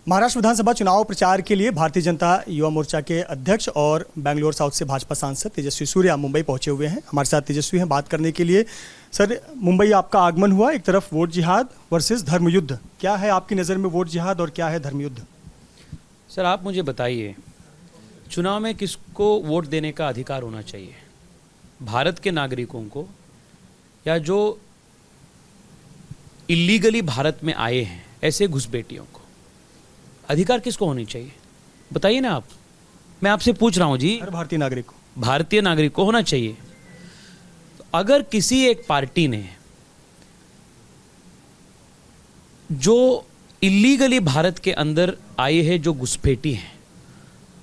महाराष्ट्र विधानसभा चुनाव प्रचार के लिए भारतीय जनता युवा मोर्चा के अध्यक्ष और बेंगलोर साउथ से भाजपा सांसद तेजस्वी सूर्या मुंबई पहुंचे हुए हैं। हमारे साथ तेजस्वी हैं बात करने के लिए। सर, मुंबई आपका आगमन हुआ, एक तरफ वोट जिहाद वर्सेस धर्मयुद्ध, क्या है आपकी नज़र में वोट जिहाद और क्या है धर्मयुद्ध? सर, आप मुझे बताइए, चुनाव में किसको वोट देने का अधिकार होना चाहिए? भारत के नागरिकों को या जो इलीगली भारत में आए हैं ऐसे घुसपैठियों को? अधिकार किसको होनी चाहिए बताइए ना आप। मैं आपसे पूछ रहा हूं जी। हर भारतीय नागरिक को, भारतीय नागरिक को होना चाहिए। तो अगर किसी एक पार्टी ने जो इलीगली भारत के अंदर आए हैं, जो घुसपैठी हैं,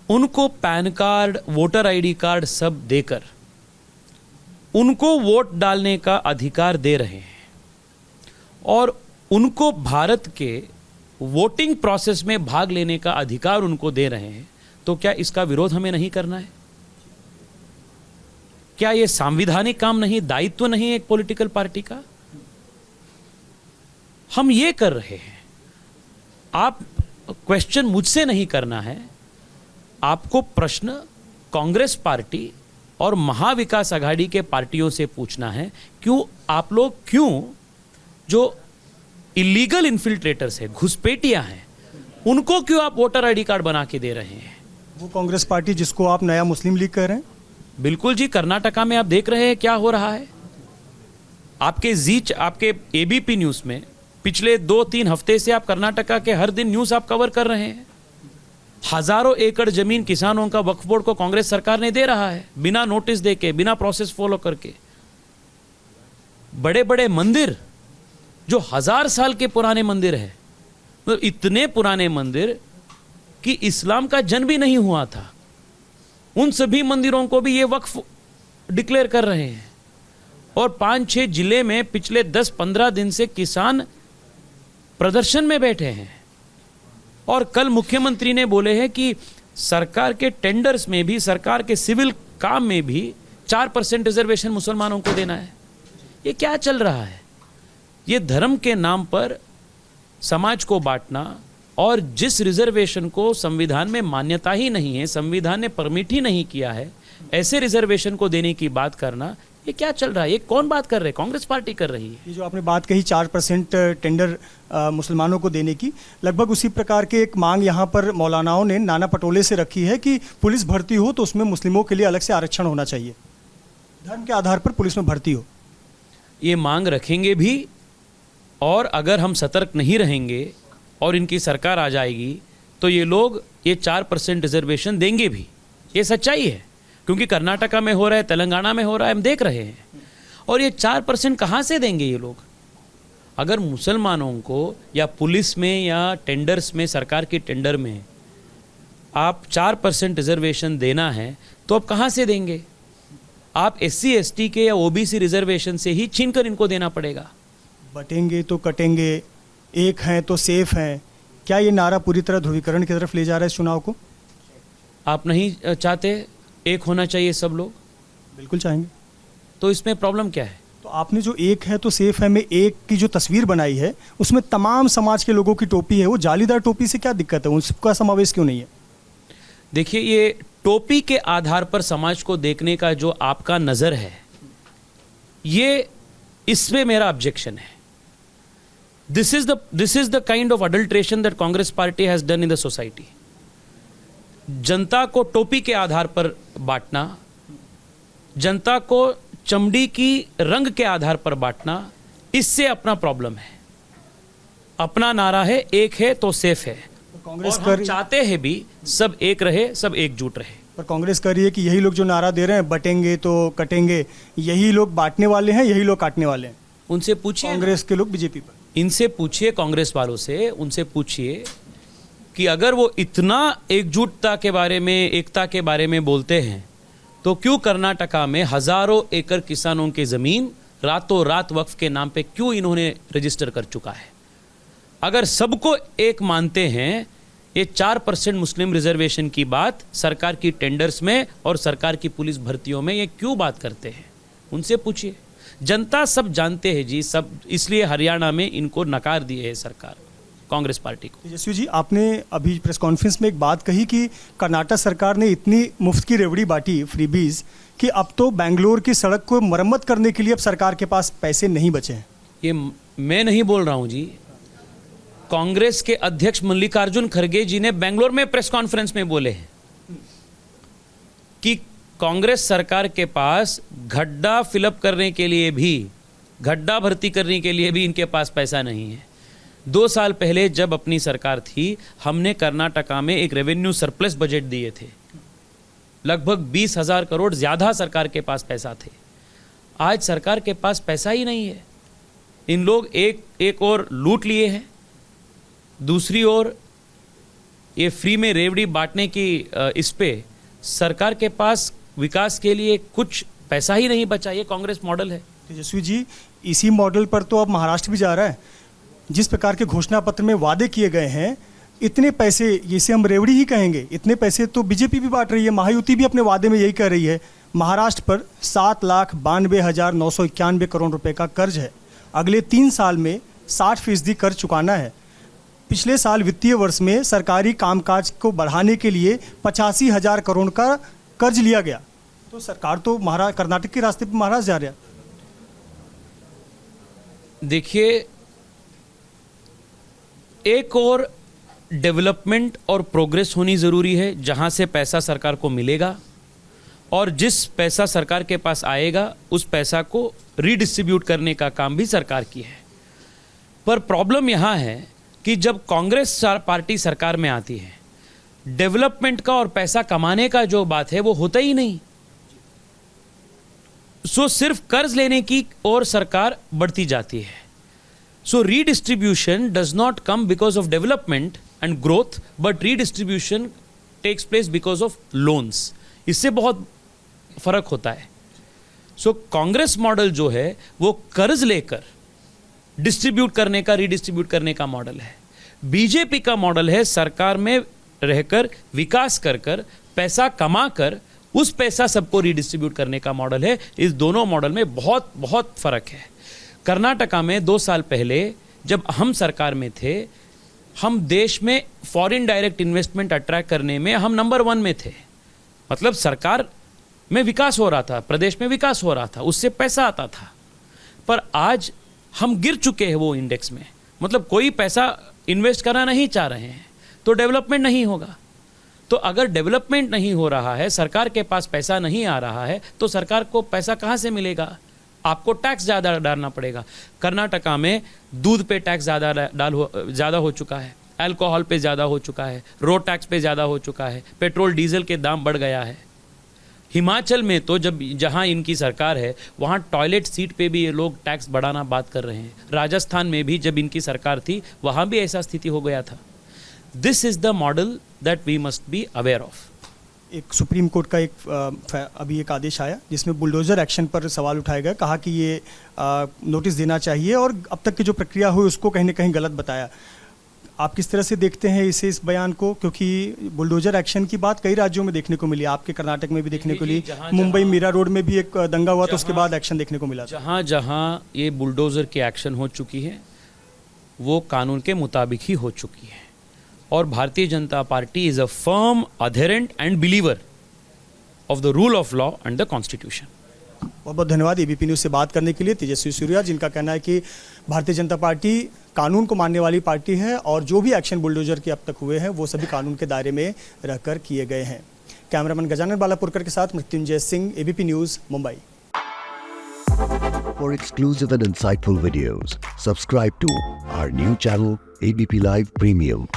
उनको pan card, voter ID card सब देकर उनको वोट डालने का अधिकार दे रहे हैं और उनको भारत के वोटिंग प्रोसेस में भाग लेने का अधिकार उनको दे रहे हैं, तो क्या इसका विरोध हमें नहीं करना है? क्या यह संवैधानिक काम नहीं, दायित्व नहीं एक पॉलिटिकल पार्टी का? हम ये कर रहे हैं। आप क्वेश्चन मुझसे नहीं करना है, आपको प्रश्न कांग्रेस पार्टी और महाविकास आघाड़ी के पार्टियों से पूछना है। क्यों जो इलीगल इन्फिल्ट्रेटर्स है, घुसपैठियां हैं, उनको क्यों आप वोटर आईडी कार्ड बना के दे रहे हैं? वो कांग्रेस पार्टी जिसको आप नया मुस्लिम लीग कह रहे हैं? बिल्कुल जी। कर्नाटका में आप देख रहे हैं क्या हो रहा है। आपके एबीपी न्यूज में पिछले 2-3 हफ्ते से आप कर्नाटका के हर दिन न्यूज आप कवर कर रहे हैं। हजारों एकड़ जमीन किसानों का वक्फ बोर्ड को कांग्रेस सरकार ने दे रहा है, बिना नोटिस देके, बिना प्रोसेस फॉलो करके। बड़े बड़े मंदिर जो 1000 साल के पुराने मंदिर है, तो इतने पुराने मंदिर कि इस्लाम का जन्म भी नहीं हुआ था, उन सभी मंदिरों को भी ये वक्फ डिक्लेयर कर रहे हैं। और 5-6 जिले में पिछले 10-15 दिन से किसान प्रदर्शन में बैठे हैं। और कल मुख्यमंत्री ने बोले हैं कि सरकार के टेंडर्स में भी, सरकार के सिविल काम में भी 4% रिजर्वेशन मुसलमानों को देना है। ये क्या चल रहा है? ये धर्म के नाम पर समाज को बांटना, और जिस रिजर्वेशन को संविधान में मान्यता ही नहीं है, संविधान ने परमिट ही नहीं किया है, ऐसे रिजर्वेशन को देने की बात करना, ये क्या चल रहा है? ये कौन बात कर रहे हैं? कांग्रेस पार्टी कर रही है। ये जो आपने बात कही 4% टेंडर मुसलमानों को देने की, लगभग उसी प्रकार के एक मांग यहाँ पर मौलानाओं ने नाना पटोले से रखी है कि पुलिस भर्ती हो तो उसमें मुस्लिमों के लिए अलग से आरक्षण होना चाहिए, धर्म के आधार पर पुलिस में भर्ती हो। ये मांग रखेंगे भी, और अगर हम सतर्क नहीं रहेंगे और इनकी सरकार आ जाएगी तो ये लोग ये 4% रिजर्वेशन देंगे भी। ये सच्चाई है, क्योंकि कर्नाटका में हो रहा है, तेलंगाना में हो रहा है, हम देख रहे हैं। और ये 4% कहाँ से देंगे ये लोग? अगर मुसलमानों को या पुलिस में या टेंडर्स में, सरकार के टेंडर में आप 4% रिजर्वेशन देना है तो आप कहाँ से देंगे? आप SC ST के या OBC रिजर्वेशन से ही छीनकर इनको देना पड़ेगा। बटेंगे तो कटेंगे, एक हैं तो सेफ हैं, क्या ये नारा पूरी तरह ध्रुवीकरण की तरफ ले जा रहा है इस चुनाव को? आप नहीं चाहते एक होना चाहिए सब लोग? बिल्कुल चाहेंगे। तो इसमें प्रॉब्लम क्या है? तो आपने जो एक है तो सेफ है में एक की जो तस्वीर बनाई है, उसमें तमाम समाज के लोगों की टोपी है, वो जालीदार टोपी से क्या दिक्कत है? उसका समावेश क्यों नहीं है? देखिए, ये टोपी के आधार पर समाज को देखने का जो आपका नज़र है, ये इसमें मेरा ऑब्जेक्शन है। This is the kind of adulteration that Congress party has done in the society. जनता को टोपी के आधार पर बांटना, जनता को चमड़ी की रंग के आधार पर बांटना, इससे अपना प्रॉब्लम है। अपना नारा है एक है तो सेफ है, कांग्रेस और हम चाहते हैं भी सब एक रहे, सब एकजुट रहे। पर कांग्रेस कर रही है कि यही लोग जो नारा दे रहे हैं बटेंगे तो कटेंगे, यही लोग बांटने वाले हैं, यही लोग काटने वाले हैं। उनसे पूछिए, कांग्रेस के लोग बीजेपी पर, इनसे पूछिए, कांग्रेस वालों से, उनसे पूछिए कि अगर वो इतना एकजुटता के बारे में, एकता के बारे में बोलते हैं, तो क्यों कर्नाटका में हजारों एकड़ किसानों की जमीन रातों रात वक्फ के नाम पे क्यों इन्होंने रजिस्टर कर चुका है? अगर सबको एक मानते हैं, ये 4% मुस्लिम रिजर्वेशन की बात सरकार की टेंडर्स में और सरकार की पुलिस भर्तियों में ये क्यों बात करते हैं? उनसे पूछिए। जनता सब जानते हैं जी, सब, इसलिए हरियाणा में इनको नकार दिए है सरकार। कांग्रेस पार्टी को। तेजस्वी जी, आपने अभी प्रेस कॉन्फ्रेंस में एक बात कही कि कर्नाटक सरकार ने इतनी मुफ्त की रेवड़ी बांटी, फ्रीबीज, कि अब तो बेंगलोर की सड़क को मरम्मत करने के लिए अब सरकार के पास पैसे नहीं बचे हैं। ये मैं नहीं बोल रहा हूं जी, कांग्रेस के अध्यक्ष मल्लिकार्जुन खड़गे जी ने बेंगलोर में प्रेस कॉन्फ्रेंस में बोले हैं कि कांग्रेस सरकार के पास गड्ढा फिलअप करने के लिए भी, गड्ढा भर्ती करने के लिए भी इनके पास पैसा नहीं है। 2 साल पहले जब अपनी सरकार थी, हमने कर्नाटका में एक रेवेन्यू सरप्लस बजट दिए थे, लगभग 20,000 करोड़ ज़्यादा सरकार के पास पैसा थे। आज सरकार के पास पैसा ही नहीं है। इन लोग एक और लूट लिए हैं, दूसरी ओर ये फ्री में रेवड़ी बांटने की इस पे सरकार के पास विकास के लिए कुछ पैसा ही नहीं बचा। ये कांग्रेस मॉडल है। तेजस्वी जी, इसी मॉडल पर तो अब महाराष्ट्र भी जा रहा है। जिस प्रकार के घोषणा पत्र में वादे किए गए हैं, इतने पैसे, इसे हम रेवड़ी ही कहेंगे, इतने पैसे तो बीजेपी भी बांट रही है, महायुति भी अपने वादे में यही कह रही है। महाराष्ट्र पर 7,92,991 करोड़ रुपए का कर्ज है। अगले 3 साल में 60% कर्ज चुकाना है। पिछले साल वित्तीय वर्ष में सरकारी कामकाज को बढ़ाने के लिए 85,000 करोड़ का कर्ज लिया गया। तो सरकार तो कर्नाटक के रास्ते पर महाराष्ट्र जा रहा है। देखिए, एक और डेवलपमेंट और प्रोग्रेस होनी ज़रूरी है, जहां से पैसा सरकार को मिलेगा, और जिस पैसा सरकार के पास आएगा उस पैसा को रीडिस्ट्रीब्यूट करने का काम भी सरकार की है। पर प्रॉब्लम यहाँ है कि जब कांग्रेस पार्टी सरकार में आती है, डेवलपमेंट का और पैसा कमाने का जो बात है वो होता ही नहीं। सो सिर्फ कर्ज लेने की ओर सरकार बढ़ती जाती है। So redistribution does not come because of development and growth, but redistribution takes place because of loans. इससे बहुत फर्क होता है। सो कांग्रेस मॉडल जो है वो कर्ज लेकर डिस्ट्रीब्यूट करने का, रीडिस्ट्रीब्यूट करने का मॉडल है। बीजेपी का मॉडल है सरकार में रहकर विकास कर कर पैसा कमा कर उस पैसा सबको रीडिस्ट्रीब्यूट करने का मॉडल है। इस दोनों मॉडल में बहुत बहुत फर्क है। कर्नाटका में 2 साल पहले जब हम सरकार में थे, हम देश में फॉरेन डायरेक्ट इन्वेस्टमेंट अट्रैक्ट करने में हम नंबर 1 में थे। मतलब सरकार में विकास हो रहा था, प्रदेश में विकास हो रहा था, उससे पैसा आता था। पर आज हम गिर चुके हैं वो इंडेक्स में। मतलब कोई पैसा इन्वेस्ट करना नहीं चाह रहे हैं, तो डेवलपमेंट नहीं होगा। तो अगर डेवलपमेंट नहीं हो रहा है, सरकार के पास पैसा नहीं आ रहा है, तो सरकार को पैसा कहाँ से मिलेगा? आपको टैक्स ज़्यादा डालना पड़ेगा। कर्नाटका में दूध पे टैक्स ज़्यादा हो चुका है, अल्कोहल पे ज़्यादा हो चुका है, रोड टैक्स पे ज़्यादा हो चुका है, पेट्रोल डीजल के दाम बढ़ गया है। हिमाचल में तो जहां इनकी सरकार है वहां टॉयलेट सीट पे भी ये लोग टैक्स बढ़ाना बात कर रहे हैं। राजस्थान में भी जब इनकी सरकार थी वहां भी ऐसा स्थिति हो गया था। This is the model that we must be aware of. एक सुप्रीम कोर्ट का अभी एक आदेश आया जिसमें बुलडोजर एक्शन पर सवाल उठाया गया। कहा कि ये नोटिस देना चाहिए और अब तक की जो प्रक्रिया हुई उसको कहीं ना कहीं गलत बताया। आप किस तरह से देखते हैं इस बयान को? क्योंकि बुलडोजर एक्शन की बात कई राज्यों में देखने को मिली, आपके कर्नाटक में भी देखने को मिली, मुंबई मीरा रोड में भी एक दंगा हुआ तो उसके बाद एक्शन देखने को मिला। जहां जहां ये बुलडोजर की एक्शन हो चुकी है वो कानून के मुताबिक ही हो चुकी है, और Bharatiya Janata Party is a firm adherent and believer of the rule of law and the constitution. बहुत बहुत धन्यवाद एबीपी न्यूज़ से बात करने के लिए तेजस्वी सूर्या, जिनका कहना है कि भारतीय जनता पार्टी कानून को मानने वाली पार्टी है और जो भी एक्शन बुलडोजर के अब तक हुए हैं वो सभी कानून के दायरे में रहकर किए गए हैं। कैमरामैन गजानन बालापुरकर के साथ Mrityunjay Singh, ABP news, Mumbai. For exclusive and insightful videos, subscribe to our new channel ABP Live Premium.